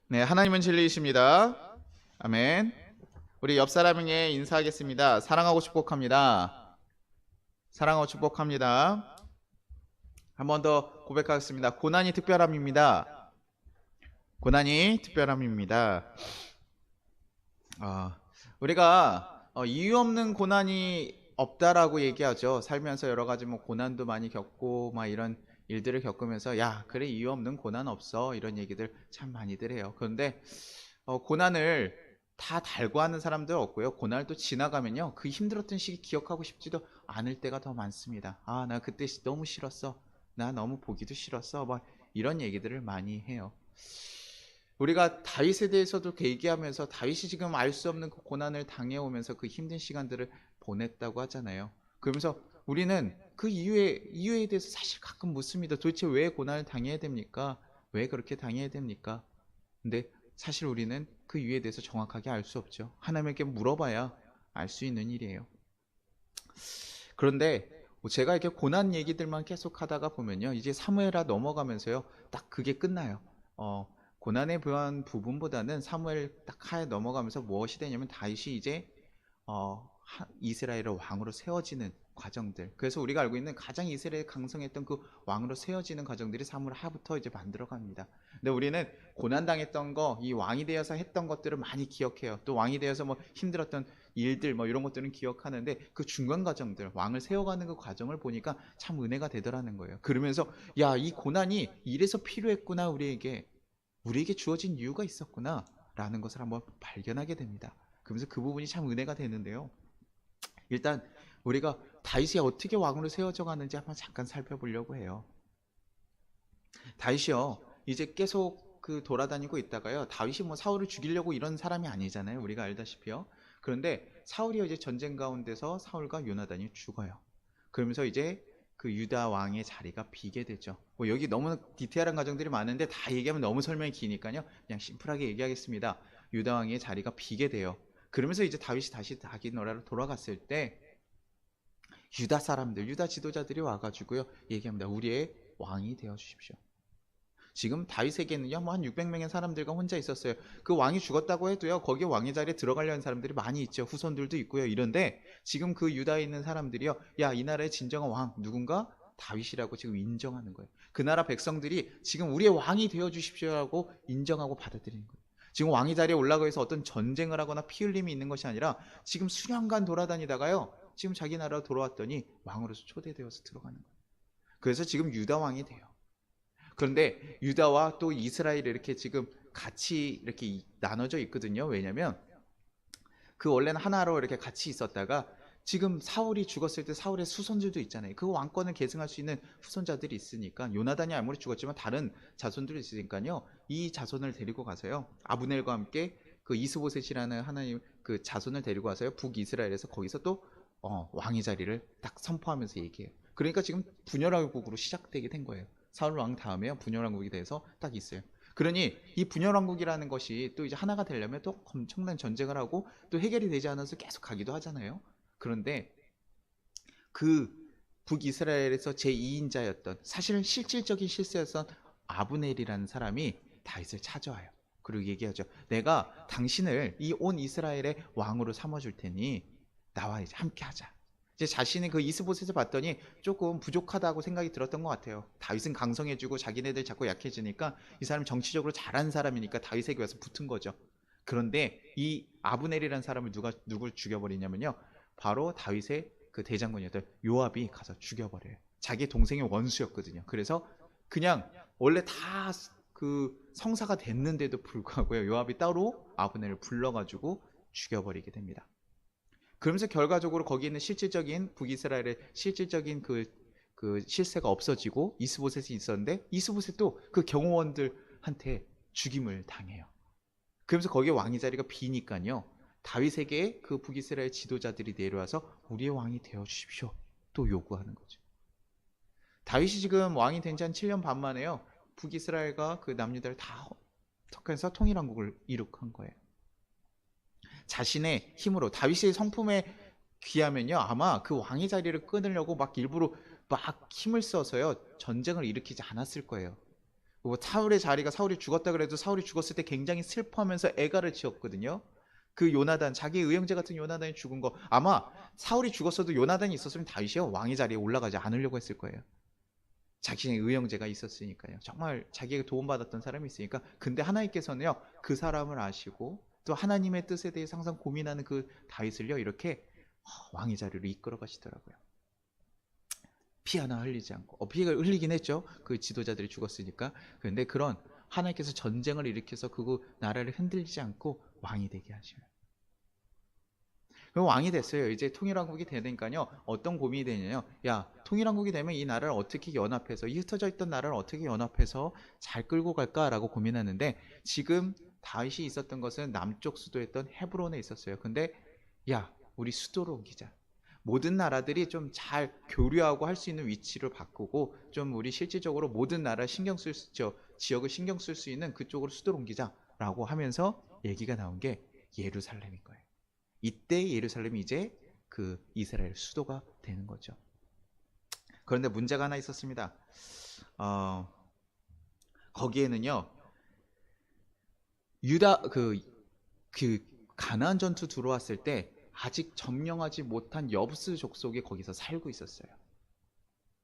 네, 하나님은 진리이십니다. 아멘. 우리 옆 사람에게 인사하겠습니다. 사랑하고 축복합니다. 사랑하고 축복합니다. 한 번 더 고백하겠습니다. 고난이 특별함입니다. 고난이 특별함입니다. 우리가 이유 없는 고난이 없다라고 얘기하죠. 살면서 여러 가지 뭐 고난도 많이 겪고 막 이런 일들을 겪으면서 야, 그래 이유 없는 고난 없어 이런 얘기들 참 많이들 해요. 그런데 고난을 다 달고 하는 사람들 없고요. 고난을 또 지나가면요. 그 힘들었던 시기 기억하고 싶지도 않을 때가 더 많습니다. 아, 나 그때 너무 싫었어. 나 너무 보기도 싫었어. 막 이런 얘기들을 많이 해요. 우리가 다윗에 대해서도 얘기하면서 다윗이 지금 알 수 없는 그 고난을 당해오면서 그 힘든 시간들을 보냈다고 하잖아요. 그러면서 우리는 그 이유에 대해서 사실 가끔 묻습니다. 도대체 왜 고난을 당해야 됩니까? 왜 그렇게 당해야 됩니까? 근데 사실 우리는 그 이유에 대해서 정확하게 알 수 없죠. 하나님께 물어봐야 알 수 있는 일이에요. 그런데 제가 이렇게 고난 얘기들만 계속 하다가 보면요. 이제 사무엘하 넘어가면서요. 딱 그게 끝나요. 고난에 대한 부분보다는 사무엘 딱 하에 넘어가면서 무엇이 되냐면 다윗이 이제 이스라엘의 왕으로 세워지는 과정들. 그래서 우리가 알고 있는 가장 이스라엘 강성했던 그 왕으로 세워지는 과정들이 사무엘 하부터 이제 만들어갑니다. 근데 우리는 고난 당했던 거, 이 왕이 되어서 했던 것들을 많이 기억해요. 또 왕이 되어서 뭐 힘들었던 일들 뭐 이런 것들은 기억하는데 그 중간 과정들, 왕을 세워가는 그 과정을 보니까 참 은혜가 되더라는 거예요. 그러면서 야, 이 고난이 이래서 필요했구나 우리에게 주어진 이유가 있었구나 라는 것을 한번 발견하게 됩니다. 그러면서 그 부분이 참 은혜가 되는데요. 일단 우리가 다윗이 어떻게 왕으로 세워져 가는지 한번 잠깐 살펴보려고 해요. 다윗이요, 이제 계속 그 돌아다니고 있다가요, 다윗이 뭐 사울을 죽이려고 이런 사람이 아니잖아요. 우리가 알다시피요. 그런데 사울이 이제 전쟁 가운데서 사울과 요나단이 죽어요. 그러면서 이제 그 유다 왕의 자리가 비게 되죠. 뭐 여기 너무 디테일한 과정들이 많은데 다 얘기하면 너무 설명이 기니까요. 그냥 심플하게 얘기하겠습니다. 유다 왕의 자리가 비게 돼요. 그러면서 이제 다윗이 다시 자기 나라로 돌아갔을 때 유다 사람들, 유다 지도자들이 와가지고요 얘기합니다. 우리의 왕이 되어 주십시오. 지금 다윗에게는요 뭐 한 600명의 사람들과 혼자 있었어요. 그 왕이 죽었다고 해도요 거기에 왕의 자리에 들어가려는 사람들이 많이 있죠. 후손들도 있고요. 이런데 지금 그 유다에 있는 사람들이요, 야, 이 나라의 진정한 왕 누군가? 다윗이라고 지금 인정하는 거예요. 그 나라 백성들이 지금 우리의 왕이 되어 주십시오라고 인정하고 받아들이는 거예요. 지금 왕의 자리에 올라가서 어떤 전쟁을 하거나 피 흘림이 있는 것이 아니라 지금 수년간 돌아다니다가요 지금 자기 나라로 돌아왔더니 왕으로서 초대되어서 들어가는 거예요. 그래서 지금 유다 왕이 돼요. 그런데 유다와 또 이스라엘이 이렇게 지금 같이 이렇게 나눠져 있거든요. 왜냐면 그 원래는 하나로 이렇게 같이 있었다가 지금 사울이 죽었을 때 사울의 수손들도 있잖아요. 그 왕권을 계승할 수 있는 후손자들이 있으니까 요나단이 아무리 죽었지만 다른 자손들이 있으니까요. 이 자손을 데리고 가서요. 아브넬과 함께 그 이스보셋이라는 하나님 그 자손을 데리고 가서요. 북이스라엘에서 거기서 또 왕의 자리를 딱 선포하면서 얘기해요. 그러니까 지금 분열왕국으로 시작되게 된 거예요. 사울 왕 다음에 분열왕국이 돼서 딱 있어요. 그러니 이 분열왕국이라는 것이 또 이제 하나가 되려면 또 엄청난 전쟁을 하고 또 해결이 되지 않아서 계속 가기도 하잖아요. 그런데 그 북이스라엘에서 제2인자였던 사실은 실질적인 실세였던 아브넬이라는 사람이 다윗을 찾아와요. 그리고 얘기하죠. 내가 당신을 이 온 이스라엘의 왕으로 삼아줄 테니 나와 이제 함께 하자. 이제 자신이 그 이스보셋을 봤더니 조금 부족하다고 생각이 들었던 것 같아요. 다윗은 강성해지고 자기네들 자꾸 약해지니까 이 사람 정치적으로 잘하는 사람이니까 다윗에게 와서 붙은 거죠. 그런데 이 아브넬이라는 사람을 누굴 죽여버리냐면요. 바로 다윗의 그 대장군이었던 요압이 가서 죽여버려요. 자기 동생의 원수였거든요. 그래서 그냥 원래 다 그 성사가 됐는데도 불구하고요. 요압이 따로 아브넬을 불러가지고 죽여버리게 됩니다. 그러면서 결과적으로 거기 있는 실질적인 북이스라엘의 실질적인 그 실세가 없어지고 이스보셋이 있었는데 이스보셋도 그 경호원들한테 죽임을 당해요. 그러면서 거기에 왕의 자리가 비니까요. 다윗에게 그 북이스라엘 지도자들이 내려와서 우리의 왕이 되어 주십시오. 또 요구하는 거죠. 다윗이 지금 왕이 된 지 한 7년 반 만에요. 북이스라엘과 그 남유다를 다 섞여서 통일왕국을 이룩한 거예요. 자신의 힘으로 다윗의 성품에 귀하면요 아마 그 왕의 자리를 끊으려고 막 일부러 막 힘을 써서요 전쟁을 일으키지 않았을 거예요. 뭐 사울의 자리가 사울이 죽었다 그래도 사울이 죽었을 때 굉장히 슬퍼하면서 애가를 지었거든요. 그 요나단, 자기 의형제 같은 요나단이 죽은 거, 아마 사울이 죽었어도 요나단이 있었으면 다윗이 왕의 자리에 올라가지 않으려고 했을 거예요. 자신의 의형제가 있었으니까요. 정말 자기에게 도움받았던 사람이 있으니까. 근데 하나님께서는요, 그 사람을 아시고 또 하나님의 뜻에 대해서 항상 고민하는 그 다윗을요, 이렇게 왕의 자리로 이끌어 가시더라고요. 피 하나 흘리지 않고. 피가 흘리긴 했죠. 그 지도자들이 죽었으니까. 그런데 그런 하나님께서 전쟁을 일으켜서 그 나라를 흔들리지 않고 왕이 되게 하셔요. 그럼 왕이 됐어요. 이제 통일왕국이 되니까요. 어떤 고민이 되냐요. 야, 통일왕국이 되면 이 나라를 어떻게 연합해서, 이 흩어져 있던 나라를 어떻게 연합해서 잘 끌고 갈까라고 고민하는데, 지금 다윗이 있었던 것은 남쪽 수도였던 헤브론에 있었어요. 근데 야, 우리 수도로 옮기자. 모든 나라들이 좀 잘 교류하고 할 수 있는 위치를 바꾸고, 좀 우리 실질적으로 모든 나라 신경 쓸 수, 지역을 신경 쓸 수 있는 그쪽으로 수도로 옮기자라고 하면서 얘기가 나온 게 예루살렘인 거예요. 이때 예루살렘이 이제 그 이스라엘 수도가 되는 거죠. 그런데 문제가 하나 있었습니다. 거기에는요, 유다 그 가나안 전투 들어왔을 때 아직 점령하지 못한 여부스 족속이 거기서 살고 있었어요.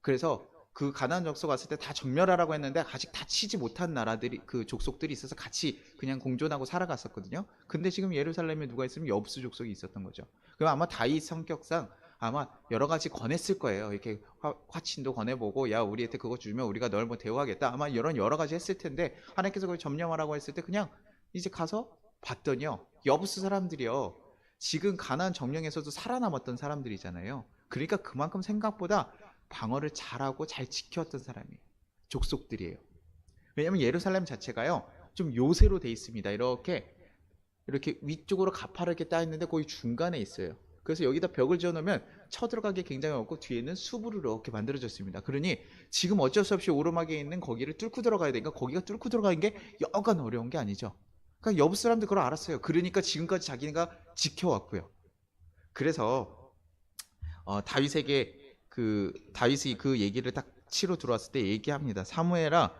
그래서 그 가나안 족속 왔을 때 다 정멸하라고 했는데 아직 다 치지 못한 나라들이, 그 족속들이 있어서 같이 그냥 공존하고 살아갔었거든요. 근데 지금 예루살렘에 누가 있으면 여부스 족속이 있었던 거죠. 그럼 아마 다윗 성격상 아마 여러 가지 권했을 거예요. 이렇게 화친도 권해보고, 야, 우리한테 그거 주면 우리가 널 뭐 대우하겠다. 아마 이런 여러 가지 했을 텐데, 하나님께서 그걸 점령하라고 했을 때 그냥 이제 가서 봤더니요, 여부스 사람들이요, 지금 가나안 정령에서도 살아남았던 사람들이잖아요. 그러니까 그만큼 생각보다 방어를 잘하고 잘 지켰던 사람이에요. 족속들이에요. 왜냐면 예루살렘 자체가요, 좀 요새로 돼 있습니다. 이렇게 위쪽으로 가파르게 따 있는데 거의 중간에 있어요. 그래서 여기다 벽을 지어놓으면 쳐들어가기 굉장히 어렵고, 뒤에는 숲으로 이렇게 만들어졌습니다. 그러니 지금 어쩔 수 없이 오르막에 있는 거기를 뚫고 들어가야 되니까, 거기가 뚫고 들어가는 게 여간 어려운 게 아니죠. 그러니까 여부 사람들 그걸 알았어요. 그러니까 지금까지 자기가 지켜왔고요. 그래서 다윗에게 다윗이 그 얘기를 딱 치러 들어왔을 때 얘기합니다. 사무엘아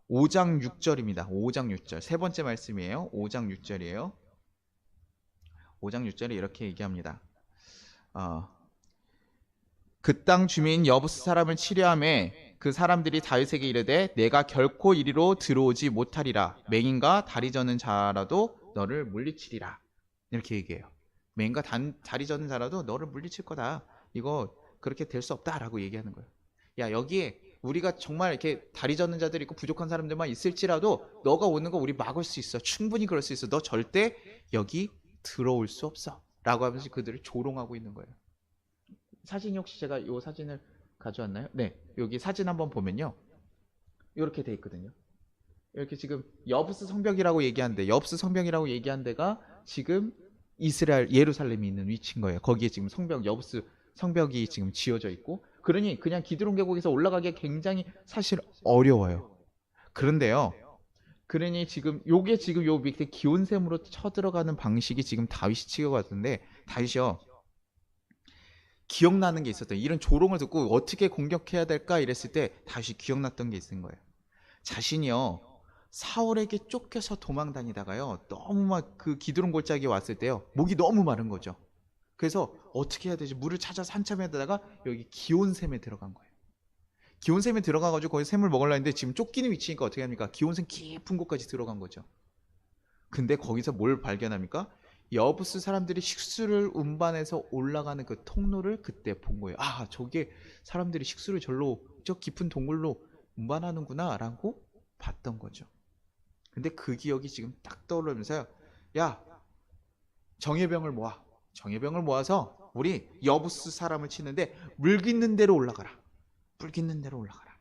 5장 6절입니다. 5장 6절. 세 번째 말씀이에요. 5장 6절이에요. 5장 6절에 이렇게 얘기합니다. 그 땅 주민 여부스 사람을 치려하매 그 사람들이 다윗에게 이르되 내가 결코 이리로 들어오지 못하리라. 맹인과 다리 저는 자라도 너를 물리치리라. 이렇게 얘기해요. 맹인과 다리 저는 자라도 너를 물리칠 거다. 이거 그렇게 될 수 없다라고 얘기하는 거예요. 야, 여기에 우리가 정말 이렇게 다리 젓는 자들이 있고 부족한 사람들만 있을지라도 너가 오는 거 우리 막을 수 있어. 충분히 그럴 수 있어. 너 절대 여기 들어올 수 없어. 라고 하면서 그들을 조롱하고 있는 거예요. 사진이, 혹시 제가 이 사진을 가져왔나요? 네, 여기 사진 한번 보면요, 이렇게 돼 있거든요. 이렇게 지금 여부스 성벽이라고 얘기하는데, 여부스 성벽이라고 얘기한 데가 지금 이스라엘 예루살렘이 있는 위치인 거예요. 거기에 지금 여부스 성벽이 지금 지어져 있고, 그러니 그냥 기드론 계곡에서 올라가기 굉장히 사실 어려워요. 그런데요, 그러니 지금 요게 지금 요 밑에 기온샘으로 쳐들어가는 방식이 지금 다윗이 치고갔는데, 다윗이요, 기억나는 게 있었던, 이런 조롱을 듣고 어떻게 공격해야 될까 이랬을 때 다윗이 기억났던 게 있는 거예요. 자신이요, 사울에게 쫓겨서 도망 다니다가요, 너무 막 그 기드론 골짜기에 왔을 때요, 목이 너무 마른 거죠. 그래서 어떻게 해야 되지? 물을 찾아서 한참 헤다가 여기 기온샘에 들어간 거예요. 기온샘에 들어가가지고 거기 샘을 먹으려 했는데, 지금 쫓기는 위치니까 어떻게 합니까? 기온샘 깊은 곳까지 들어간 거죠. 근데 거기서 뭘 발견합니까? 여부스 사람들이 식수를 운반해서 올라가는 그 통로를 그때 본 거예요. 아, 저게 사람들이 식수를 절로 저 깊은 동굴로 운반하는구나 라고 봤던 거죠. 근데 그 기억이 지금 딱 떠오르면서요, 야, 정예병을 모아. 정예병을 모아서 우리 여부스 사람을 치는데 물 깃는 대로 올라가라. 물 깃는 대로 올라가라.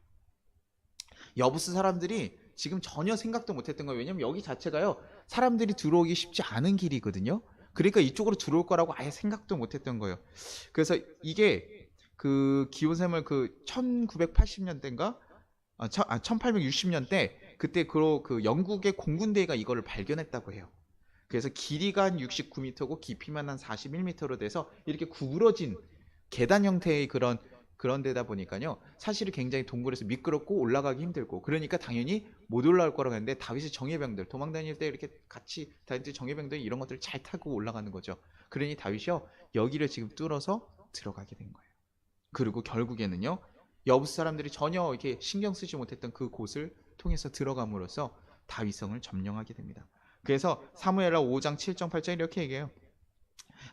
여부스 사람들이 지금 전혀 생각도 못했던 거예요. 왜냐면 여기 자체가요, 사람들이 들어오기 쉽지 않은 길이거든요. 그러니까 이쪽으로 들어올 거라고 아예 생각도 못했던 거예요. 그래서 이게 그 기온샘을 1980년대인가 1860년대 그때 그 영국의 공군대가 이거를 발견했다고 해요. 그래서 길이가 한 69m고 깊이만 한 41m로 돼서 이렇게 구부러진 계단 형태의 그런 그런 데다 보니까요. 사실은 굉장히 동굴에서 미끄럽고 올라가기 힘들고 그러니까 당연히 못 올라올 거라고 했는데 다윗의 정예병들 도망 다닐 때 이렇게 같이 다윗의 정예병들이 이런 것들을 잘 타고 올라가는 거죠. 그러니 다윗이요. 여기를 지금 뚫어서 들어가게 된 거예요. 그리고 결국에는요. 여부스 사람들이 전혀 이렇게 신경 쓰지 못했던 그 곳을 통해서 들어감으로써 다윗성을 점령하게 됩니다. 그래서 사무엘하 5장 7절 8절 이렇게 얘기해요.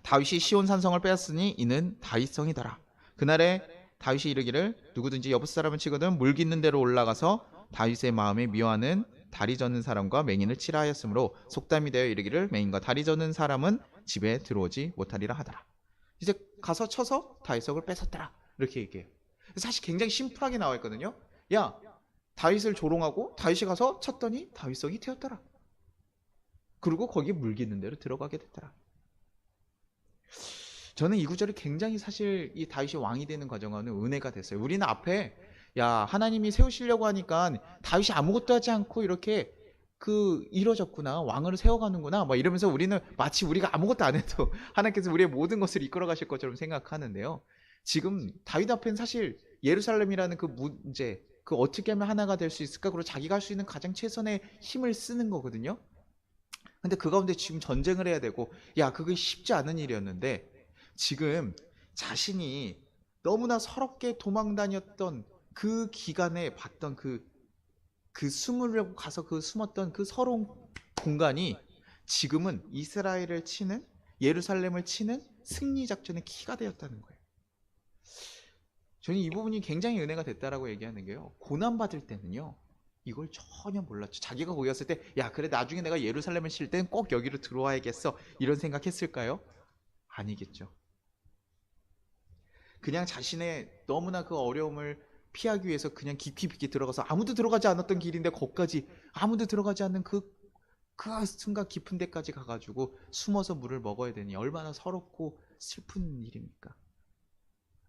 다윗이 시온 산성을 빼앗으니 이는 다윗성이더라. 그날에 다윗이 이르기를 누구든지 여부스 사람을 치거든 물깃는 대로 올라가서 다윗의 마음에 미워하는 다리 저는 사람과 맹인을 치라 하였으므로 속담이 되어 이르기를 맹인과 다리 저는 사람은 집에 들어오지 못하리라 하더라. 이제 가서 쳐서 다윗성을 뺏었더라. 이렇게 얘기해요. 사실 굉장히 심플하게 나와 있거든요. 야, 다윗을 조롱하고 다윗이 가서 쳤더니 다윗성이 되었더라. 그리고 거기에 물깃는 대로 들어가게 됐더라. 저는 이 구절이 굉장히 사실 이 다윗이 왕이 되는 과정과는 은혜가 됐어요. 우리는 앞에 야 하나님이 세우시려고 하니까 다윗이 아무것도 하지 않고 이렇게 이뤄졌구나 왕을 세워가는구나 막 이러면서 우리는 마치 우리가 아무것도 안 해도 하나님께서 우리의 모든 것을 이끌어 가실 것처럼 생각하는데요. 지금 다윗 앞에는 사실 예루살렘이라는 그 문제 어떻게 하면 하나가 될 수 있을까 그리고 자기가 할 수 있는 가장 최선의 힘을 쓰는 거거든요. 근데 그 가운데 지금 전쟁을 해야 되고 야 그게 쉽지 않은 일이었는데 지금 자신이 너무나 서럽게 도망 다녔던 그 기간에 봤던 숨으려고 가서 숨었던 그 서러운 공간이 지금은 이스라엘을 치는 예루살렘을 치는 승리 작전의 키가 되었다는 거예요. 저는 이 부분이 굉장히 은혜가 됐다라고 얘기하는 게요. 고난 받을 때는요. 이걸 전혀 몰랐죠. 자기가 거기 갔을 때 야 그래 나중에 내가 예루살렘을 칠 땐 꼭 여기로 들어와야겠어 이런 생각했을까요? 아니겠죠. 그냥 자신의 너무나 그 어려움을 피하기 위해서 그냥 깊이 들어가서 아무도 들어가지 않았던 길인데 거기까지 아무도 들어가지 않는 그 순간 깊은 데까지 가가지고 숨어서 물을 먹어야 되니 얼마나 서럽고 슬픈 일입니까?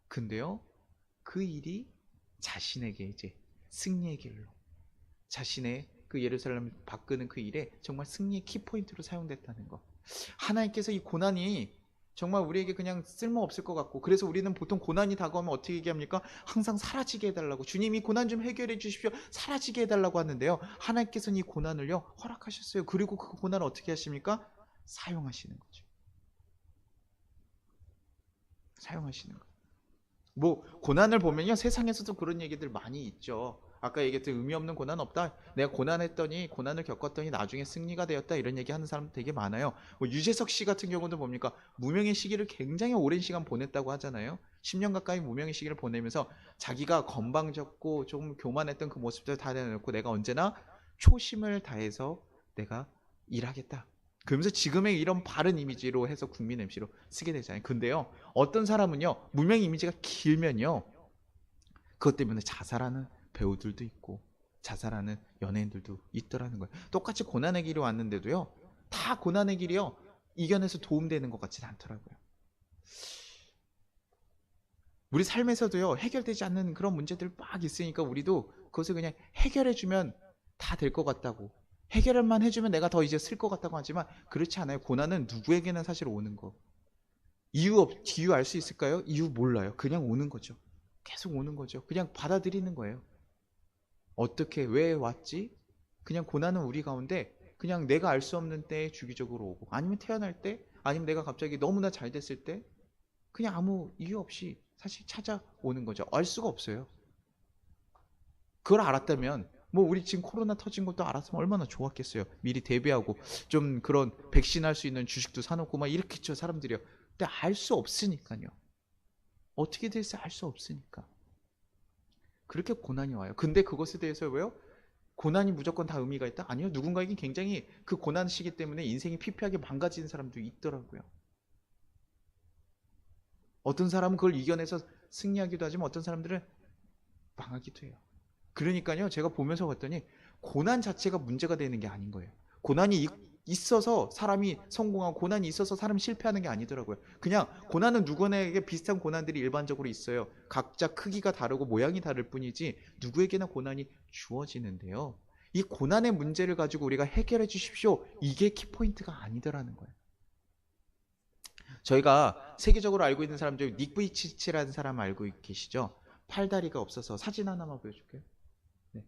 근데요 그 일이 자신에게 이제 승리의 길로 자신의 그 예루살렘을 바꾸는 그 일에 정말 승리의 키포인트로 사용됐다는 거. 하나님께서 이 고난이 정말 우리에게 그냥 쓸모없을 것 같고 그래서 우리는 보통 고난이 다가오면 어떻게 얘기합니까? 항상 사라지게 해달라고 주님이 고난 좀 해결해 주십시오. 사라지게 해달라고 하는데요. 하나님께서는 이 고난을요 허락하셨어요. 그리고 그 고난을 어떻게 하십니까? 사용하시는 거죠. 사용하시는 거예요. 뭐 고난을 보면요 세상에서도 그런 얘기들 많이 있죠. 아까 얘기했던 의미 없는 고난 없다. 내가 고난을 겪었더니 나중에 승리가 되었다. 이런 얘기 하는 사람 되게 많아요. 뭐 유재석 씨 같은 경우는 뭡니까? 무명의 시기를 굉장히 오랜 시간 보냈다고 하잖아요. 10년 가까이 무명의 시기를 보내면서 자기가 건방졌고 좀 교만했던 그 모습들 다 내놓고 내가 언제나 초심을 다해서 내가 일하겠다. 그러면서 지금의 이런 바른 이미지로 해서 국민 MC로 쓰게 되잖아요. 근데요. 어떤 사람은요. 무명 이미지가 길면요. 그것 때문에 자살하는 배우들도 있고 자살하는 연예인들도 있더라는 거예요. 똑같이 고난의 길이 왔는데도요. 다 고난의 길이요. 이겨내서 도움되는 것 같지는 않더라고요. 우리 삶에서도요. 해결되지 않는 그런 문제들 막 있으니까 우리도 그것을 그냥 해결해주면 다 될 것 같다고 해결만 해주면 내가 더 이제 쓸 것 같다고 하지만 그렇지 않아요. 고난은 누구에게나 사실 오는 거. 이유 알 수 있을까요? 이유 몰라요. 그냥 오는 거죠. 계속 오는 거죠. 그냥 받아들이는 거예요. 어떻게 왜 왔지? 그냥 고난은 우리 가운데 그냥 내가 알 수 없는 때에 주기적으로 오고 아니면 태어날 때 아니면 내가 갑자기 너무나 잘 됐을 때 그냥 아무 이유 없이 사실 찾아오는 거죠. 알 수가 없어요. 그걸 알았다면 뭐 우리 지금 코로나 터진 것도 알았으면 얼마나 좋았겠어요. 미리 대비하고 좀 그런 백신 할 수 있는 주식도 사놓고 막 이렇겠죠 사람들이요. 근데 알 수 없으니까요. 어떻게 될지 알 수 없으니까 그렇게 고난이 와요. 근데 그것에 대해서 왜요? 고난이 무조건 다 의미가 있다? 아니요. 누군가에게 굉장히 그 고난 시기 때문에 인생이 피폐하게 망가지는 사람도 있더라고요. 어떤 사람은 그걸 이겨내서 승리하기도 하지만 어떤 사람들은 망하기도 해요. 그러니까요. 제가 보면서 봤더니 고난 자체가 문제가 되는 게 아닌 거예요. 고난이 있어서 사람이 성공하고 고난이 있어서 사람이 실패하는 게 아니더라고요. 그냥 고난은 누구에게 비슷한 고난들이 일반적으로 있어요. 각자 크기가 다르고 모양이 다를 뿐이지 누구에게나 고난이 주어지는데요. 이 고난의 문제를 가지고 우리가 해결해 주십시오. 이게 키포인트가 아니더라는 거예요. 저희가 세계적으로 알고 있는 사람 중에 닉 부이치치라는 사람 알고 계시죠? 팔다리가 없어서 사진 하나만 보여줄게요. 네.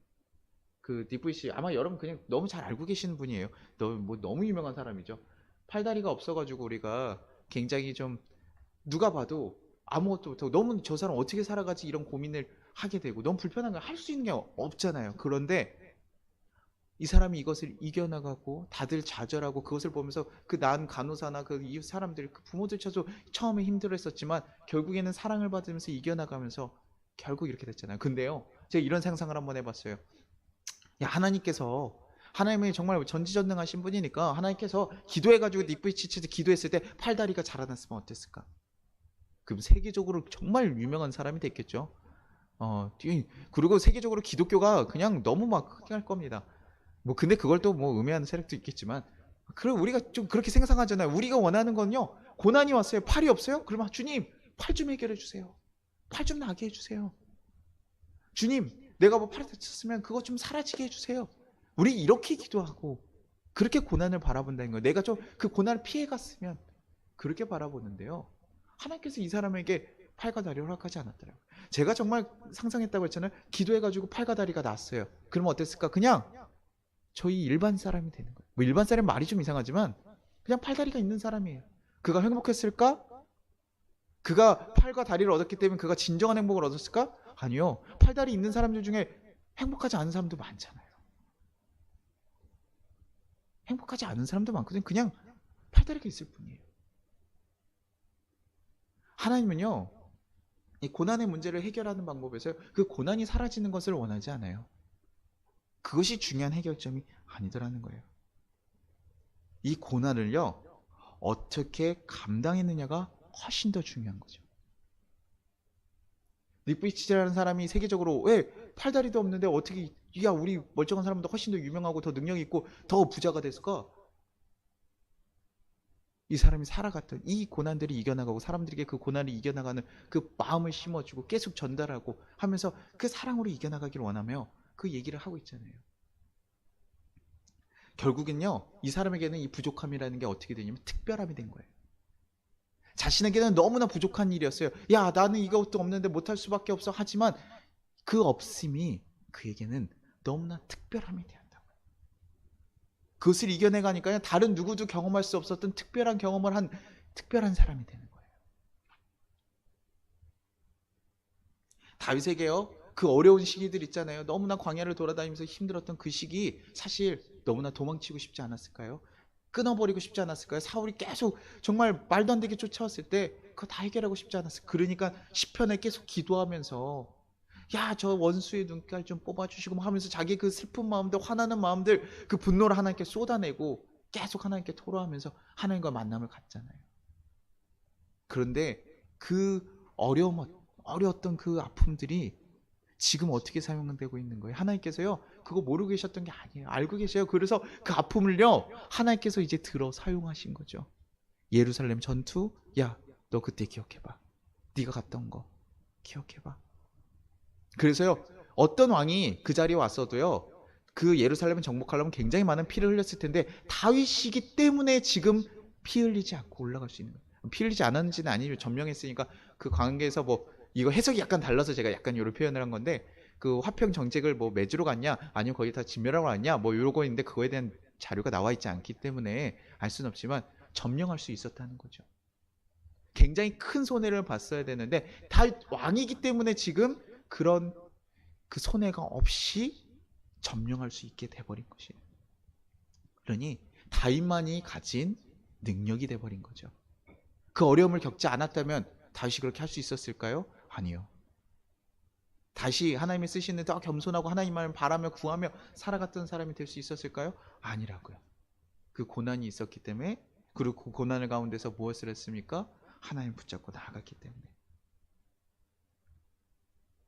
그 DVC 아마 여러분 그냥 너무 잘 알고 계시는 분이에요. 너무 유명한 사람이죠. 팔다리가 없어가지고 우리가 굉장히 좀 누가 봐도 아무것도 못하고 너무 저 사람 어떻게 살아가지 이런 고민을 하게 되고 너무 불편한 걸 할 수 있는 게 없잖아요. 그런데 이 사람이 이것을 이겨나가고 다들 좌절하고 그것을 보면서 그 난 간호사나 그 이웃 사람들 그 부모들처럼 처음에 힘들었었지만 결국에는 사랑을 받으면서 이겨나가면서 결국 이렇게 됐잖아요. 근데요 제가 이런 상상을 한번 해봤어요. 야, 하나님이 정말 전지전능하신 분이니까 하나님께서 기도해가지고 닉부이치치드 기도했을 때 팔다리가 자라났으면 어땠을까? 그럼 세계적으로 정말 유명한 사람이 됐겠죠. 그리고 세계적으로 기독교가 그냥 너무 막 크게 할 겁니다. 뭐 근데 그걸 또 뭐 음해하는 세력도 있겠지만 그럼 우리가 좀 그렇게 생각하잖아요. 우리가 원하는 건요. 고난이 왔어요. 팔이 없어요? 그러면 주님 팔 좀 해결해 주세요. 팔 좀 나게 해주세요. 주님 내가 뭐 팔을 다쳤으면 그것 좀 사라지게 해주세요. 우리 이렇게 기도하고 그렇게 고난을 바라본다는 거예요. 내가 좀 그 고난을 피해갔으면 그렇게 바라보는데요. 하나님께서 이 사람에게 팔과 다리를 허락하지 않았더라고요. 제가 정말 상상했다고 했잖아요. 기도해가지고 팔과 다리가 났어요. 그러면 어땠을까? 그냥 저희 일반 사람이 되는 거예요. 뭐 일반 사람 말이 좀 이상하지만 그냥 팔다리가 있는 사람이에요. 그가 행복했을까? 그가 팔과 다리를 얻었기 때문에 그가 진정한 행복을 얻었을까? 아니요. 팔다리 있는 사람들 중에 행복하지 않은 사람도 많잖아요. 행복하지 않은 사람도 많거든요. 그냥 팔다리가 있을 뿐이에요. 하나님은요. 이 고난의 문제를 해결하는 방법에서 그 고난이 사라지는 것을 원하지 않아요. 그것이 중요한 해결점이 아니더라는 거예요. 이 고난을요. 어떻게 감당했느냐가 훨씬 더 중요한 거죠. 닉부이치라는 사람이 세계적으로 왜 팔다리도 없는데 어떻게 야 우리 멀쩡한 사람보다 훨씬 더 유명하고 더 능력 있고 더 부자가 됐을까? 이 사람이 살아갔던 이 고난들이 이겨나가고 사람들에게 그 고난을 이겨나가는 그 마음을 심어주고 계속 전달하고 하면서 그 사랑으로 이겨나가기를 원하며 그 얘기를 하고 있잖아요. 결국은요 이 사람에게는 이 부족함이라는 게 어떻게 되냐면 특별함이 된 거예요. 자신에게는 너무나 부족한 일이었어요. 야 나는 이것도 없는데 못할 수밖에 없어. 하지만 그 없음이 그에게는 너무나 특별함이 되었다고요. 그것을 이겨내가니까요 다른 누구도 경험할 수 없었던 특별한 경험을 한 특별한 사람이 되는 거예요. 다윗에게요 그 어려운 시기들 있잖아요. 너무나 광야를 돌아다니면서 힘들었던 그 시기 사실 너무나 도망치고 싶지 않았을까요? 끊어버리고 싶지 않았을까요? 사울이 계속 정말 말도 안 되게 쫓아왔을 때 그거 다 해결하고 싶지 않았을까요? 그러니까 시편에 계속 기도하면서 야 저 원수의 눈깔 좀 뽑아주시고 하면서 자기 그 슬픈 마음들 화나는 마음들 그 분노를 하나님께 쏟아내고 계속 하나님께 토로하면서 하나님과 만남을 갖잖아요. 그런데 그 어려웠던 그 아픔들이 지금 어떻게 사용되고 있는 거예요? 하나님께서요 그거 모르고 계셨던 게 아니에요. 알고 계세요. 그래서 그 아픔을요 하나님께서 이제 들어 사용하신 거죠. 예루살렘 전투 야 너 그때 기억해봐. 네가 갔던 거 기억해봐. 그래서요 어떤 왕이 그 자리에 왔어도요 그 예루살렘을 정복하려면 굉장히 많은 피를 흘렸을 텐데 다윗이기 때문에 지금 피 흘리지 않고 올라갈 수 있는 거예요. 피 흘리지 않았는지는 아니죠. 점령했으니까 그 관계에서 뭐 이거 해석이 약간 달라서 제가 약간 이런 표현을 한 건데 그 화평 정책을 뭐 맺으러 갔냐 아니면 거기 다 진멸하러 갔냐 뭐 요거 있는데 그거에 대한 자료가 나와 있지 않기 때문에 알 수는 없지만 점령할 수 있었다는 거죠. 굉장히 큰 손해를 봤어야 되는데 다 왕이기 때문에 지금 그런 그 손해가 없이 점령할 수 있게 돼버린 것이에요. 그러니 다윗만이 가진 능력이 돼버린 거죠. 그 어려움을 겪지 않았다면 다윗이 그렇게 할 수 있었을까요? 아니요. 다시 하나님이 쓰시는 더 겸손하고 하나님만을 바라며 구하며 살아갔던 사람이 될 수 있었을까요? 아니라고요. 그 고난이 있었기 때문에 그리고 그 고난을 가운데서 무엇을 했습니까? 하나님 붙잡고 나아갔기 때문에.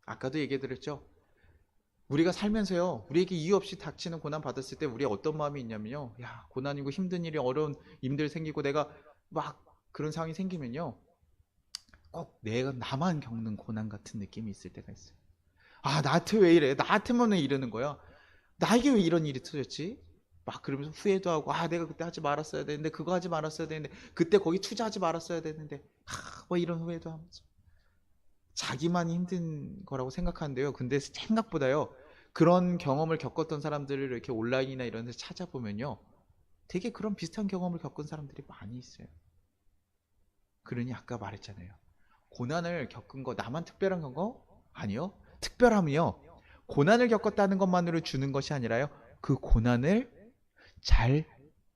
아까도 얘기해드렸죠. 우리가 살면서요 우리에게 이유 없이 닥치는 고난 받았을 때 우리가 어떤 마음이 있냐면요 야 고난이고 힘든 일이 어려운 일들 생기고 내가 막 그런 상황이 생기면요 꼭 내가 나만 겪는 고난 같은 느낌이 있을 때가 있어요. 아 나한테 왜 이래? 나한테만 왜 이러는 거야? 나에게 왜 이런 일이 터졌지? 막 그러면서 후회도 하고 아 내가 그때 하지 말았어야 되는데 그거 하지 말았어야 되는데 그때 거기 투자하지 말았어야 되는데 뭐 이런 후회도 하면서 자기만이 힘든 거라고 생각하는데요. 근데 생각보다요. 그런 경험을 겪었던 사람들을 이렇게 온라인이나 이런 데서 찾아보면요. 되게 그런 비슷한 경험을 겪은 사람들이 많이 있어요. 그러니 아까 말했잖아요. 고난을 겪은 거 나만 특별한 거? 아니요. 특별함이요. 고난을 겪었다는 것만으로 주는 것이 아니라요. 그 고난을 잘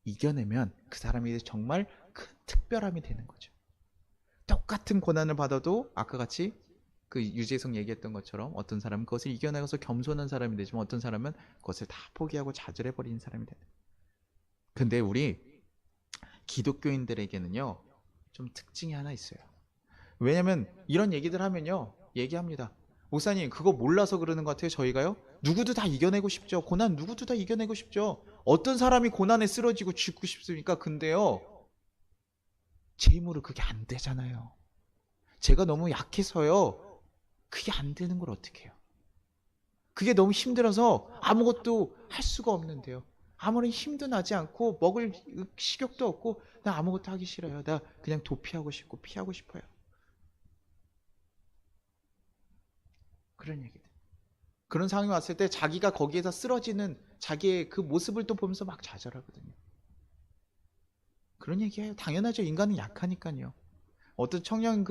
이겨내면 그 사람이 정말 큰 특별함이 되는 거죠. 똑같은 고난을 받아도 아까 같이 그 유재석 얘기했던 것처럼 어떤 사람은 그것을 이겨내서 겸손한 사람이 되지만 어떤 사람은 그것을 다 포기하고 좌절해버리는 사람이 되는 거예요. 근데 우리 기독교인들에게는요. 좀 특징이 하나 있어요. 왜냐면 이런 얘기들 하면요. 얘기합니다. 목사님 그거 몰라서 그러는 것 같아요. 저희가요. 누구도 다 이겨내고 싶죠. 고난 누구도 다 이겨내고 싶죠. 어떤 사람이 고난에 쓰러지고 죽고 싶습니까? 근데요. 제 힘으로 그게 안 되잖아요. 제가 너무 약해서요. 그게 안 되는 걸 어떻게 해요? 그게 너무 힘들어서 아무것도 할 수가 없는데요. 아무리 힘도 나지 않고 먹을 식욕도 없고 나 아무것도 하기 싫어요. 나 그냥 도피하고 싶고 피하고 싶어요. 그런 얘기들. 그런 상황이 왔을 때 자기가 거기에서 쓰러지는 자기의 그 모습을 또 보면서 막 좌절하거든요. 그런 얘기해요. 당연하죠. 인간은 약하니까요. 어떤 청년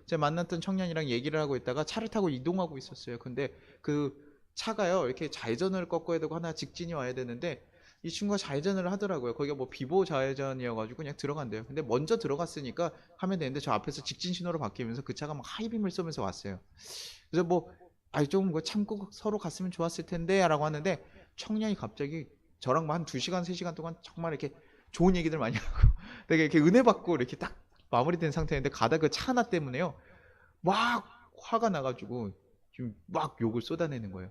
제가 만났던 청년이랑 얘기를 하고 있다가 차를 타고 이동하고 있었어요. 근데 그 차가요. 이렇게 좌회전을 꺾어야 되고 하나 직진이 와야 되는데 이 친구가 좌회전을 하더라고요. 거기가 뭐 비보 좌회전이어가지고 그냥 들어간대요. 근데 먼저 들어갔으니까 하면 되는데 저 앞에서 직진 신호로 바뀌면서 그 차가 막 하이빔을 쏘면서 왔어요. 그래서 뭐 아이 좀 뭐 참고 서로 갔으면 좋았을 텐데 라고 하는데 청년이 갑자기 저랑 한 2시간 3시간 동안 정말 이렇게 좋은 얘기들 많이 하고 되게 이렇게 은혜 받고 이렇게 딱 마무리된 상태인데 가다 그 차 하나 때문에요 막 화가 나가지고 지금 막 욕을 쏟아내는 거예요.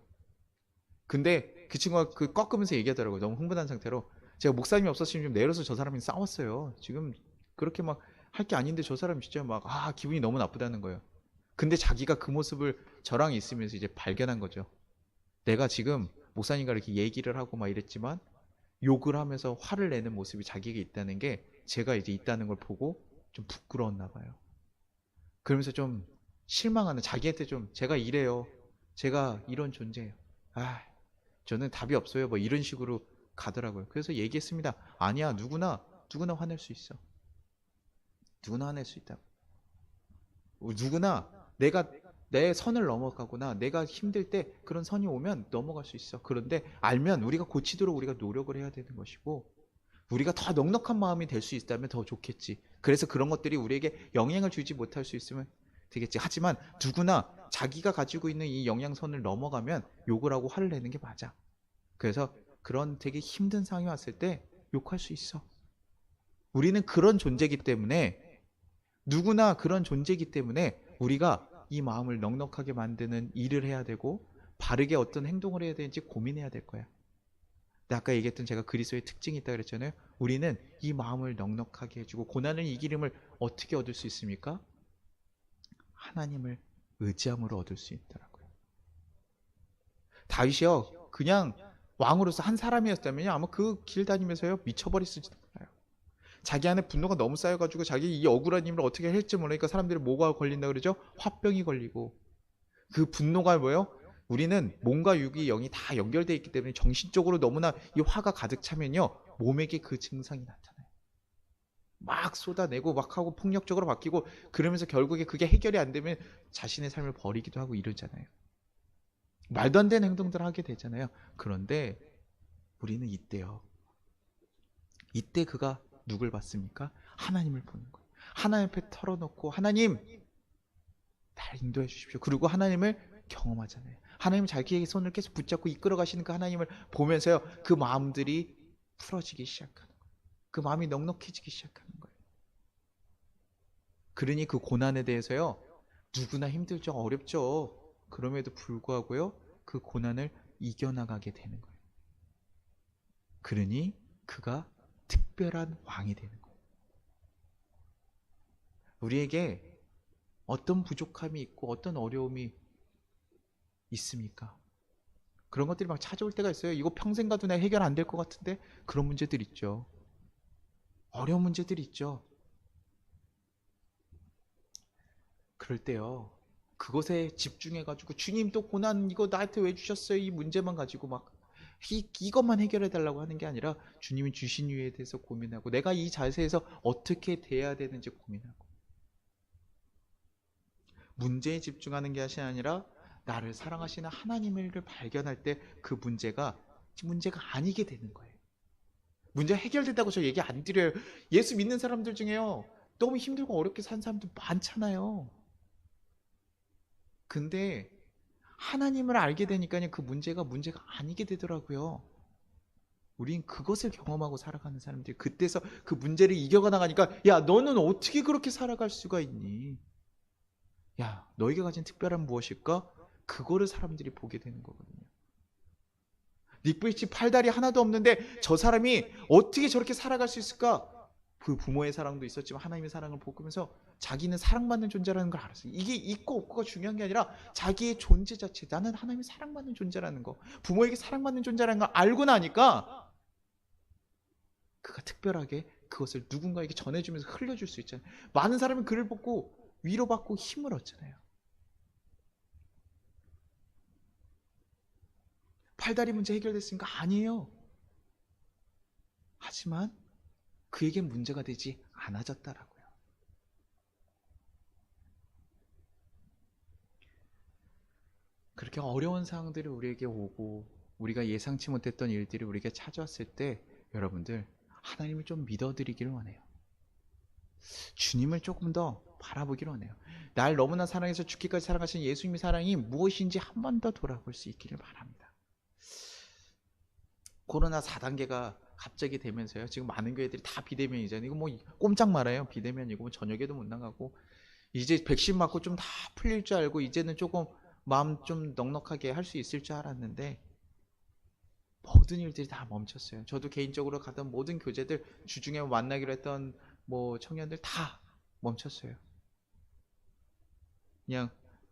근데 그 친구가 그 꺾으면서 얘기하더라고요. 너무 흥분한 상태로 제가 목사님이 없었으면 좀 내려서 저 사람이 싸웠어요. 지금 그렇게 막 할 게 아닌데 저 사람 진짜 막 기분이 너무 나쁘다는 거예요. 근데 자기가 그 모습을 저랑 있으면서 이제 발견한 거죠. 내가 지금 목사님과 이렇게 얘기를 하고 막 이랬지만 욕을 하면서 화를 내는 모습이 자기에게 있다는 게 제가 이제 있다는 걸 보고 좀 부끄러웠나 봐요. 그러면서 좀 실망하는 자기한테 좀 제가 이래요. 제가 이런 존재예요. 아, 저는 답이 없어요. 뭐 이런 식으로 가더라고요. 그래서 얘기했습니다. 아니야, 누구나 화낼 수 있어. 누구나 화낼 수 있다. 누구나 내가 내 선을 넘어가거나 내가 힘들 때 그런 선이 오면 넘어갈 수 있어. 그런데 알면 우리가 고치도록 우리가 노력을 해야 되는 것이고 우리가 더 넉넉한 마음이 될 수 있다면 더 좋겠지. 그래서 그런 것들이 우리에게 영향을 주지 못할 수 있으면 되겠지. 하지만 누구나 자기가 가지고 있는 이 영향선을 넘어가면 욕을 하고 화를 내는 게 맞아. 그래서 그런 되게 힘든 상황이 왔을 때 욕할 수 있어. 우리는 그런 존재이기 때문에 누구나 그런 존재이기 때문에 우리가 이 마음을 넉넉하게 만드는 일을 해야 되고 바르게 어떤 행동을 해야 되는지 고민해야 될 거야. 근데 아까 얘기했던 제가 그리스도의 특징이 있다 그랬잖아요. 우리는 이 마음을 넉넉하게 해주고 고난을 이기림을 어떻게 얻을 수 있습니까? 하나님을 의지함으로 얻을 수 있더라고요. 다윗이요. 그냥 왕으로서 한 사람이었다면 아마 그 길 다니면서요 미쳐버렸을지도 몰라요. 자기 안에 분노가 너무 쌓여가지고 자기 이 억울한 일을 어떻게 할지 모르니까 사람들이 뭐가 걸린다 그러죠? 화병이 걸리고 그 분노가 뭐예요? 우리는 몸과 육이 영이 다 연결되어 있기 때문에 정신적으로 너무나 이 화가 가득 차면요 몸에게 그 증상이 나타나요. 막 쏟아내고 막 하고 폭력적으로 바뀌고 그러면서 결국에 그게 해결이 안 되면 자신의 삶을 버리기도 하고 이러잖아요. 말도 안 되는 행동들을 하게 되잖아요. 그런데 우리는 이때요. 이때 그가 누굴 봤습니까? 하나님을 보는 거예요. 하나님 앞에 털어놓고 하나님 날 인도해 주십시오. 그리고 하나님을 경험하잖아요. 하나님 자기의 손을 계속 붙잡고 이끌어 가시는 그 하나님을 보면서요. 그 마음들이 풀어지기 시작하는 거예요. 그 마음이 넉넉해지기 시작하는 거예요. 그러니 그 고난에 대해서요. 누구나 힘들죠. 어렵죠. 그럼에도 불구하고요. 그 고난을 이겨나가게 되는 거예요. 그러니 그가 특별한 왕이 되는 거예요. 우리에게 어떤 부족함이 있고 어떤 어려움이 있습니까? 그런 것들이 막 찾아올 때가 있어요. 이거 평생 가도 내가 해결 안 될 것 같은데 그런 문제들 있죠. 어려운 문제들이 있죠. 그럴 때요. 그것에 집중해가지고 주님 또 고난 이거 나한테 왜 주셨어요? 이 문제만 가지고 막 이것만 해결해 달라고 하는 게 아니라 주님이 주신 이유에 대해서 고민하고 내가 이 자세에서 어떻게 대해야 되는지 고민하고 문제에 집중하는 게 아니라 나를 사랑하시는 하나님을 발견할 때 그 문제가 아니게 되는 거예요. 문제 해결된다고 저 얘기 안 드려요. 예수 믿는 사람들 중에요. 너무 힘들고 어렵게 산 사람들 많잖아요. 근데 하나님을 알게 되니까 그 문제가 아니게 되더라고요. 우린 그것을 경험하고 살아가는 사람들이 그때서 그 문제를 이겨가 나가니까 야 너는 어떻게 그렇게 살아갈 수가 있니? 야 너에게 가진 특별한 무엇일까? 그거를 사람들이 보게 되는 거거든요. 닉브리치 팔다리 하나도 없는데 저 사람이 어떻게 저렇게 살아갈 수 있을까? 그 부모의 사랑도 있었지만 하나님의 사랑을 보면서 자기는 사랑받는 존재라는 걸 알았어요. 이게 있고 없고가 중요한 게 아니라 자기의 존재 자체, 나는 하나님의 사랑받는 존재라는 거, 부모에게 사랑받는 존재라는 걸 알고 나니까 그가 특별하게 그것을 누군가에게 전해주면서 흘려줄 수 있잖아요. 많은 사람이 그를 보고 위로받고 힘을 얻잖아요. 팔다리 문제 해결됐으니까 아니에요. 하지만 그에겐 문제가 되지 않아졌다라고요. 그렇게 어려운 상황들이 우리에게 오고 우리가 예상치 못했던 일들이 우리에게 찾아왔을 때 여러분들 하나님을 좀 믿어드리기를 원해요. 주님을 조금 더 바라보기를 원해요. 날 너무나 사랑해서 죽기까지 사랑하신 예수님의 사랑이 무엇인지 한 번 더 돌아볼 수 있기를 바랍니다. 코로나 4단계가 갑자기 되면서요. 지금 많은 교회들이 다 비대면이잖아요. 이거 뭐 꼼짝 말아요. 비대면이고 뭐 저녁에도 못 나가고 이제 백신 맞고 좀 다 풀릴 줄 알고 이제는 조금 마음 좀 넉넉하게 할 수 있을 줄 알았는데 모든 일들이 다 멈췄어요. 저도 개인적으로 가던 모든 교제들 주중에 만나기로 했던 뭐 청년들 다 멈췄어요. 그냥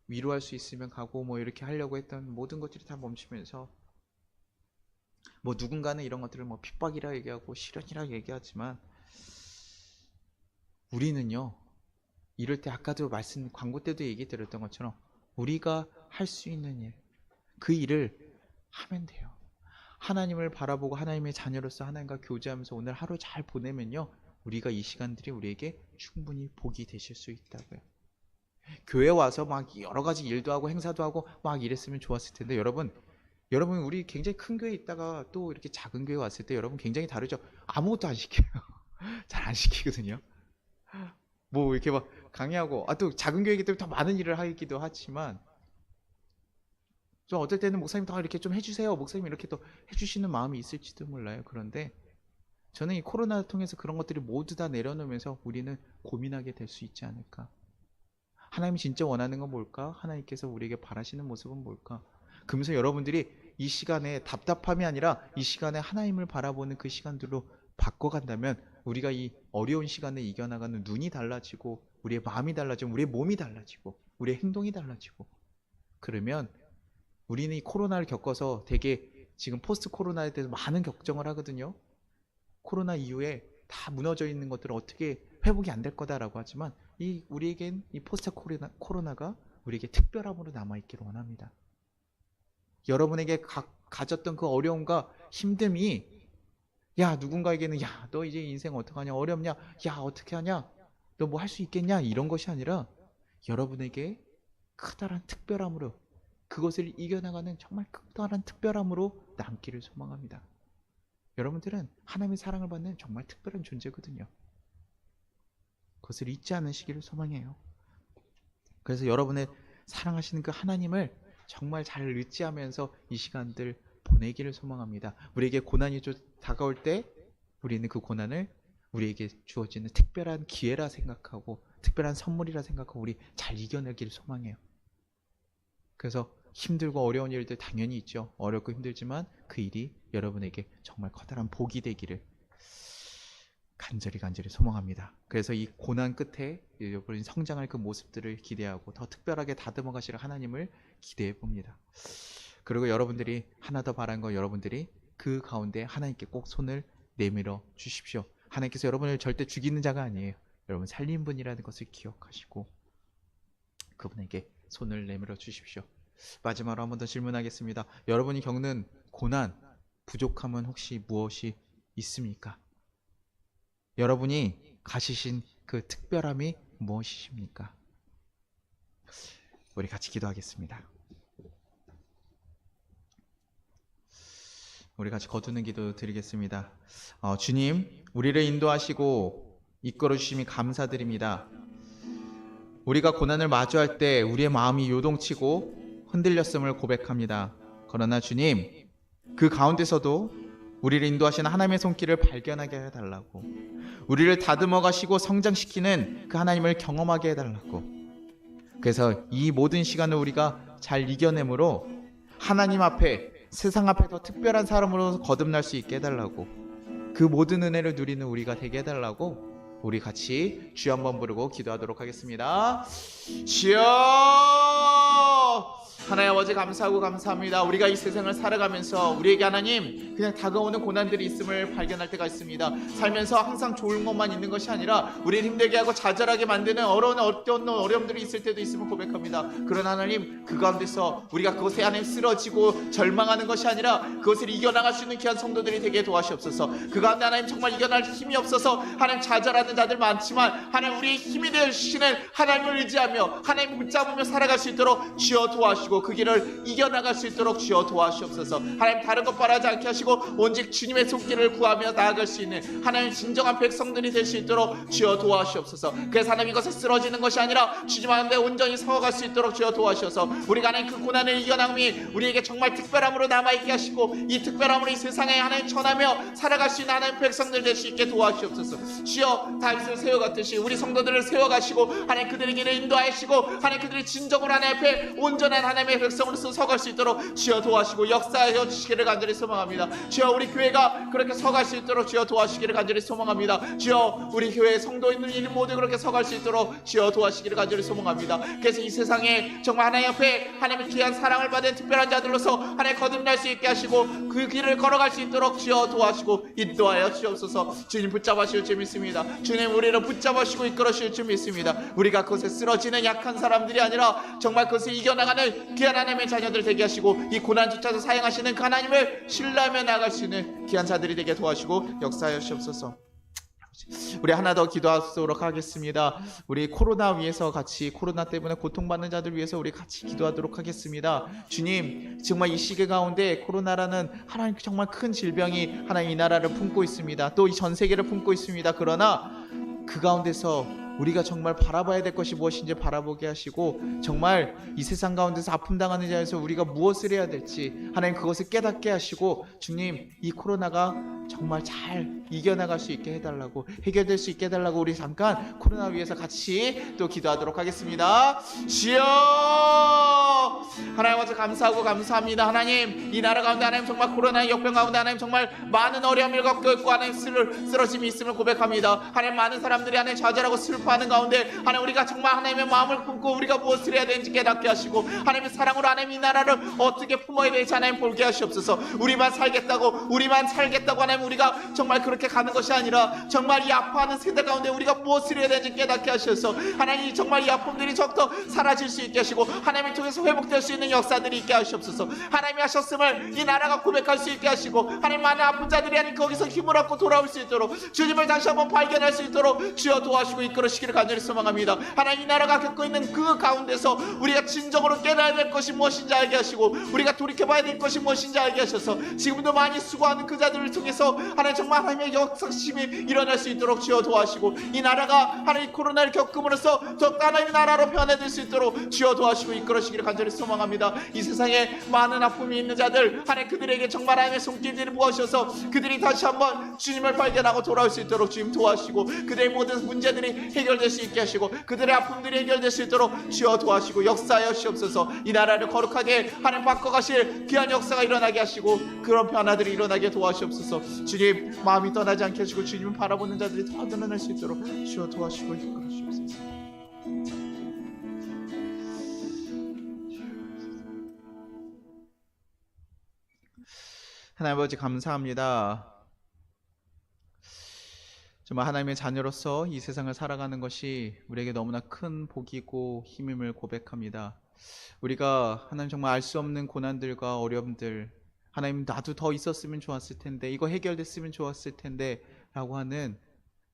위로할 수 있으면 가고 뭐 이렇게 하려고 했던 모든 것들이 다 멈추면서 뭐 누군가는 이런 것들을 뭐 핍박이라 얘기하고 시련이라 얘기하지만 우리는요 이럴 때 아까도 말씀 광고 때도 얘기 드렸던 것처럼 우리가 할 수 있는 일, 그 일을 하면 돼요. 하나님을 바라보고 하나님의 자녀로서 하나님과 교제하면서 오늘 하루 잘 보내면요 우리가 이 시간들이 우리에게 충분히 복이 되실 수 있다고요. 교회 와서 막 여러 가지 일도 하고 행사도 하고 막 이랬으면 좋았을 텐데 여러분 우리 굉장히 큰 교회에 있다가 또 이렇게 작은 교회 왔을 때 여러분 굉장히 다르죠. 아무것도 안 시켜요. 잘 안 시키거든요. 뭐 이렇게 막 강의하고 또 작은 교회이기 때문에 더 많은 일을 하기도 하지만 좀 어떨 때는 목사님 더 이렇게 좀 해주세요. 목사님 이렇게 또 해주시는 마음이 있을지도 몰라요. 그런데 저는 이 코로나를 통해서 그런 것들이 모두 다 내려놓으면서 우리는 고민하게 될 수 있지 않을까. 하나님이 진짜 원하는 건 뭘까? 하나님께서 우리에게 바라시는 모습은 뭘까? 그러면서 여러분들이 이 시간에 답답함이 아니라 이 시간에 하나님을 바라보는 그 시간들로 바꿔간다면 우리가 이 어려운 시간을 이겨나가는 눈이 달라지고 우리의 마음이 달라지고 우리의 몸이 달라지고 우리의 행동이 달라지고 그러면 우리는 이 코로나를 겪어서 되게 지금 포스트 코로나에 대해서 많은 걱정을 하거든요. 코로나 이후에 다 무너져 있는 것들은 어떻게 회복이 안 될 거다라고 하지만 우리에겐 이 포스트 코로나가 우리에게 특별함으로 남아있기를 원합니다. 여러분에게 가졌던 그 어려움과 힘듦이 야 누군가에게는 야 너 이제 인생 어떡하냐 어렵냐 야 어떻게 하냐 너 뭐 할 수 있겠냐 이런 것이 아니라 여러분에게 크다란 특별함으로 그것을 이겨나가는 정말 크다란 특별함으로 남기를 소망합니다. 여러분들은 하나님의 사랑을 받는 정말 특별한 존재거든요. 그것을 잊지 않으시기를 소망해요. 그래서 여러분의 사랑하시는 그 하나님을 정말 잘 의지하면서 이 시간들 보내기를 소망합니다. 우리에게 고난이 다가올 때 우리는 그 고난을 우리에게 주어지는 특별한 기회라 생각하고 특별한 선물이라 생각하고 우리 잘 이겨내기를 소망해요. 그래서 힘들고 어려운 일들 당연히 있죠. 어렵고 힘들지만 그 일이 여러분에게 정말 커다란 복이 되기를 간절히 소망합니다. 그래서 이 고난 끝에 여러분이 성장할 그 모습들을 기대하고 더 특별하게 다듬어 가실 하나님을 기대해 봅니다. 그리고 여러분들이 하나 더 바란 거 여러분들이 그 가운데 하나님께 꼭 손을 내밀어 주십시오. 하나님께서 여러분을 절대 죽이는 자가 아니에요. 여러분 살린 분이라는 것을 기억하시고 그분에게 손을 내밀어 주십시오. 마지막으로 한 번 더 질문하겠습니다. 여러분이 겪는 고난, 부족함은 혹시 무엇이 있습니까? 여러분이 가지신 그 특별함이 무엇이십니까? 우리 같이 기도하겠습니다. 우리 같이 거두는 기도 드리겠습니다. 주님, 우리를 인도하시고 이끌어 주심이 감사드립니다. 우리가 고난을 마주할 때 우리의 마음이 요동치고 흔들렸음을 고백합니다. 그러나 주님, 그 가운데서도 우리를 인도하시는 하나님의 손길을 발견하게 해달라고, 우리를 다듬어 가시고 성장시키는 그 하나님을 경험하게 해달라고, 그래서 이 모든 시간을 우리가 잘 이겨내므로 하나님 앞에, 세상 앞에 더 특별한 사람으로 거듭날 수 있게 해달라고, 그 모든 은혜를 누리는 우리가 되게 해달라고 우리 같이 주여 한번 부르고 기도하도록 하겠습니다. 주여! 하나님 아버지 감사하고 감사합니다. 우리가 이 세상을 살아가면서 우리에게 하나님 그냥 다가오는 고난들이 있음을 발견할 때가 있습니다. 살면서 항상 좋은 것만 있는 것이 아니라 우리를 힘들게 하고 좌절하게 만드는 어떤 어려움들이 있을 때도 있음을 고백합니다. 그러나 하나님 그 가운데서 우리가 그것에 하나님 쓰러지고 절망하는 것이 아니라 그것을 이겨나갈 수 있는 귀한 성도들이 되게 도와주옵소서. 그 가운데 하나님 정말 이겨낼 힘이 없어서 하나님 좌절하는 자들 많지만 하나님 우리의 힘이 되시는 하나님을 의지하며 하나님 붙잡으며 살아갈 수 있도록 주여 도와주시고 그 길을 이겨나갈 수 있도록 주여 도와주옵소서. 하나님 다른 것 바라지 않게 하시고 오직 주님의 손길을 구하며 나아갈 수 있는 하나님 진정한 백성들이 될 수 있도록 주여 도와주옵소서. 그래서 하나님 이것에 쓰러지는 것이 아니라 주님 안에 온전히 서어갈 수 있도록 주여 도와주셔서 우리가 하나님 그 고난을 이겨나감이 우리에게 정말 특별함으로 남아있게 하시고 이 특별함으로 이 세상에 하나님 전하며 살아갈 수 있는 하나님 백성들 될 수 있게 도와주옵소서. 주여 다윗을 세워갔듯이 우리 성도들을 세워가시고 하나님 그들의 길을 인도하시고 하나님 그들이 진정으로 하나님 앞에 온전한 하나님의 백성으로서 서갈 수 있도록 주여 도와주시고 역사하여 주시기를 간절히 소망합니다. 주여 우리 교회가 그렇게 서갈 수 있도록 주여 도와주시기를 간절히 소망합니다. 주여 우리 교회 성도인들 모두 그렇게 서갈 수 있도록 주여 도와주시기를 간절히 소망합니다. 그래서 이 세상에 정말 하나님 앞에 하나님의 귀한 사랑을 받은 특별한 자들로서 하나님 거듭날 수 있게 하시고 그 길을 걸어갈 수 있도록 주여 도와주시고 인도하여 주옵소서. 주님 붙잡아 주실 줄 믿습니다. 주님 우리를 붙잡아 주시고 이끌어 주실 줄 믿습니다. 우리가 그것에 쓰러지는 약한 사람들이 아니라 정말 그것을 이겨나가는 귀한 하나님의 자녀들 되게 하시고 이 고난조차도 사용하시는 그 하나님을 신뢰하며 나아갈 수 있는 귀한 자들이 되게 도와주시고 역사하여 주옵소서. 우리 하나 더 기도하도록 하겠습니다. 우리 코로나 위해서 같이, 코로나 때문에 고통받는 자들 위해서 우리 같이 기도하도록 하겠습니다. 주님, 정말 이 시기 가운데 코로나라는 하나님 정말 큰 질병이 하나님 이 나라를 품고 있습니다. 또 이 전 세계를 품고 있습니다. 그러나 그 가운데서 우리가 정말 바라봐야 될 것이 무엇인지 바라보게 하시고 정말 이 세상 가운데서 아픔 당하는 자에서 우리가 무엇을 해야 될지 하나님 그것을 깨닫게 하시고 주님 이 코로나가 정말 잘 이겨나갈 수 있게 해달라고, 해결될 수 있게 해달라고 우리 잠깐 코로나 위해서 같이 또 기도하도록 하겠습니다. 주여 하나님 아버지 감사하고 감사합니다. 하나님 이 나라 가운데 하나님 정말 코로나의 역병 가운데 하나님 정말 많은 어려움을 겪고 있고 하나님 쓰러짐이 있음을 고백합니다. 하나님 많은 사람들이 하나님 좌절하고 슬퍼하는 가운데 하나님 우리가 정말 하나님의 마음을 품고 우리가 무엇을 해야 되는지 깨닫게 하시고 하나님의 사랑으로 하나님 이 나라를 어떻게 품어야 될지 하나님 볼게 하시옵소서. 우리만 살겠다고 하나님 우리가 정말 그렇게 가는 것이 아니라 정말 이 아파하는 세대 가운데 우리가 무엇을 해야 되는지 깨닫게 하셔서 하나님 정말 이 아픔들이 적더 사라질 수 있게 하시고 하나님을 통해서 회복될 수 있는 역사들이 있게 하시옵소서. 하나님이 하셨음을 이 나라가 고백할 수 있게 하시고 하나님 많은 아픈 자들이 하나님 거기서 힘을 얻고 돌아올 수 있도록 주님을 다시 한번 발견할 수 있도록 주여 도와주시고 이끌으시기를 간절히 소망합니다. 하나님 이 나라가 겪고 있는 그 가운데서 우리가 진정으로 깨달아야 될 것이 무엇인지 알게 하시고 우리가 돌이켜봐야 될 것이 무엇인지 알게 하셔서 지금도 많이 수고하는 그 자들을 통해서 하나님 정말 하나님의 역사심이 일어날 수 있도록 주여 도와주시고 이 나라가 하나님 코로나를 겪음으로써 더 하나님의 나라로 변화될 수 있도록 주여 도와주시고 이끌으시기를 간절히 소망합니다. 이 세상에 많은 아픔이 있는 자들 하나님 그들에게 정말 하나님의 손길들을 부어주셔서 그들이 다시 한번 주님을 발견하고 돌아올 수 있도록 주님 도와주시고 그들의 모든 문제들이 해결될 수 있게 하시고 그들의 아픔들이 해결될 수 있도록 주여 도와주시고 역사하여 주옵소서. 이 나라를 거룩하게 하나님 바꿔가실 귀한 역사가 일어나게 하시고 그런 변화들이 일어나게 도와주옵소서. 주님 마음이 떠나지 않게 하시고 주님을 바라보는 자들이 더 늘어날 수 있도록 주여 도와주시고 이끌어 주옵소서. 하나님 아버지 감사합니다. 정말 하나님의 자녀로서 이 세상을 살아가는 것이 우리에게 너무나 큰 복이고 힘임을 고백합니다. 우리가 하나님 정말 알 수 없는 고난들과 어려움들, 하나님 나도 더 있었으면 좋았을 텐데, 이거 해결됐으면 좋았을 텐데 라고 하는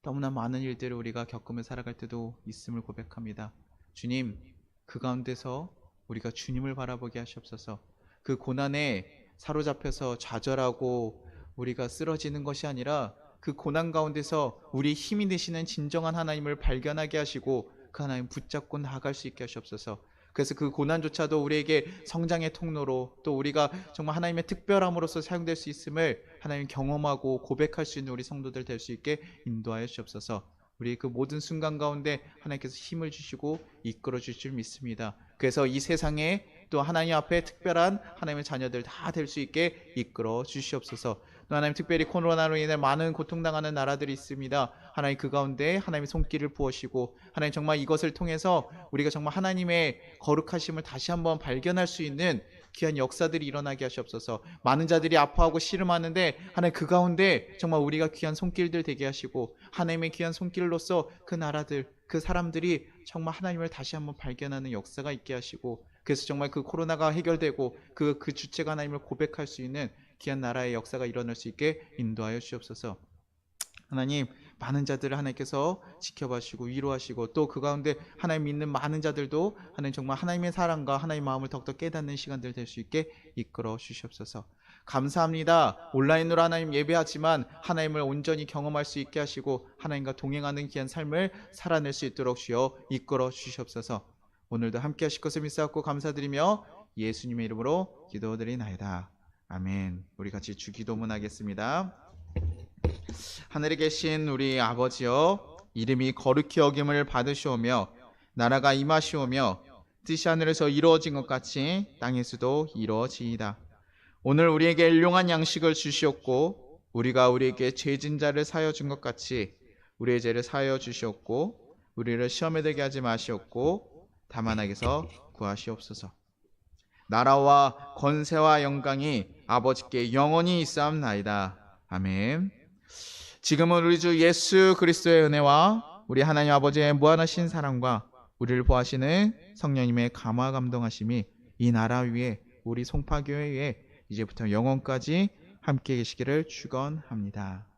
너무나 많은 일들을 우리가 겪으며 살아갈 때도 있음을 고백합니다. 주님, 그 가운데서 우리가 주님을 바라보게 하시옵소서. 그 고난에 사로잡혀서 좌절하고 우리가 쓰러지는 것이 아니라 그 고난 가운데서 우리 힘이 되시는 진정한 하나님을 발견하게 하시고 그 하나님 붙잡고 나아갈 수 있게 하시옵소서. 그래서 그 고난조차도 우리에게 성장의 통로로, 또 우리가 정말 하나님의 특별함으로써 사용될 수 있음을 하나님 경험하고 고백할 수 있는 우리 성도들 될 수 있게 인도하여 주옵소서. 우리 그 모든 순간 가운데 하나님께서 힘을 주시고 이끌어 주실 줄 믿습니다. 그래서 이 세상에 또 하나님 앞에 특별한 하나님의 자녀들 다 될 수 있게 이끌어 주시옵소서. 또 하나님, 특별히 코로나로 인해 많은 고통당하는 나라들이 있습니다. 하나님, 그 가운데 하나님의 손길을 부으시고 하나님 정말 이것을 통해서 우리가 정말 하나님의 거룩하심을 다시 한번 발견할 수 있는 귀한 역사들이 일어나게 하시옵소서. 많은 자들이 아파하고 씨름하는데 하나님, 그 가운데 정말 우리가 귀한 손길들 되게 하시고 하나님의 귀한 손길로서 그 나라들, 그 사람들이 정말 하나님을 다시 한번 발견하는 역사가 있게 하시고, 그래서 정말 그 코로나가 해결되고 그 주체가 하나님을 고백할 수 있는 귀한 나라의 역사가 일어날 수 있게 인도하여 주옵소서. 하나님, 많은 자들을 하나님께서 지켜봐주시고 위로하시고, 또 그 가운데 하나님 믿는 많은 자들도 하나님 정말 하나님의 사랑과 하나님의 마음을 더욱더 깨닫는 시간들 될 수 있게 이끌어 주시옵소서. 감사합니다. 온라인으로 하나님 예배하지만 하나님을 온전히 경험할 수 있게 하시고 하나님과 동행하는 귀한 삶을 살아낼 수 있도록 주여 이끌어 주시옵소서. 오늘도 함께 하실 것을 믿사옵고 감사드리며 예수님의 이름으로 기도드리나이다. 아멘. 우리 같이 주기도문 하겠습니다. 하늘에 계신 우리 아버지여, 이름이 거룩히 여김을 받으시오며 나라가 임하시오며 뜻이 하늘에서 이루어진 것 같이 땅에서도 이루어지이다. 오늘 우리에게 일용할 양식을 주시옵고 우리가 우리에게 죄진 자를 사하여 준 것 같이 우리의 죄를 사하여 주시옵고 우리를 시험에 들게 하지 마시옵고 다만 악에서 구하시옵소서. 나라와 권세와 영광이 아버지께 영원히 있사옵나이다. 아멘. 지금은 우리 주 예수 그리스도의 은혜와 우리 하나님 아버지의 무한하신 사랑과 우리를 보호하시는 성령님의 감화 감동하심이 이 나라 위에, 우리 송파교회 위에 이제부터 영원까지 함께 계시기를 축원합니다.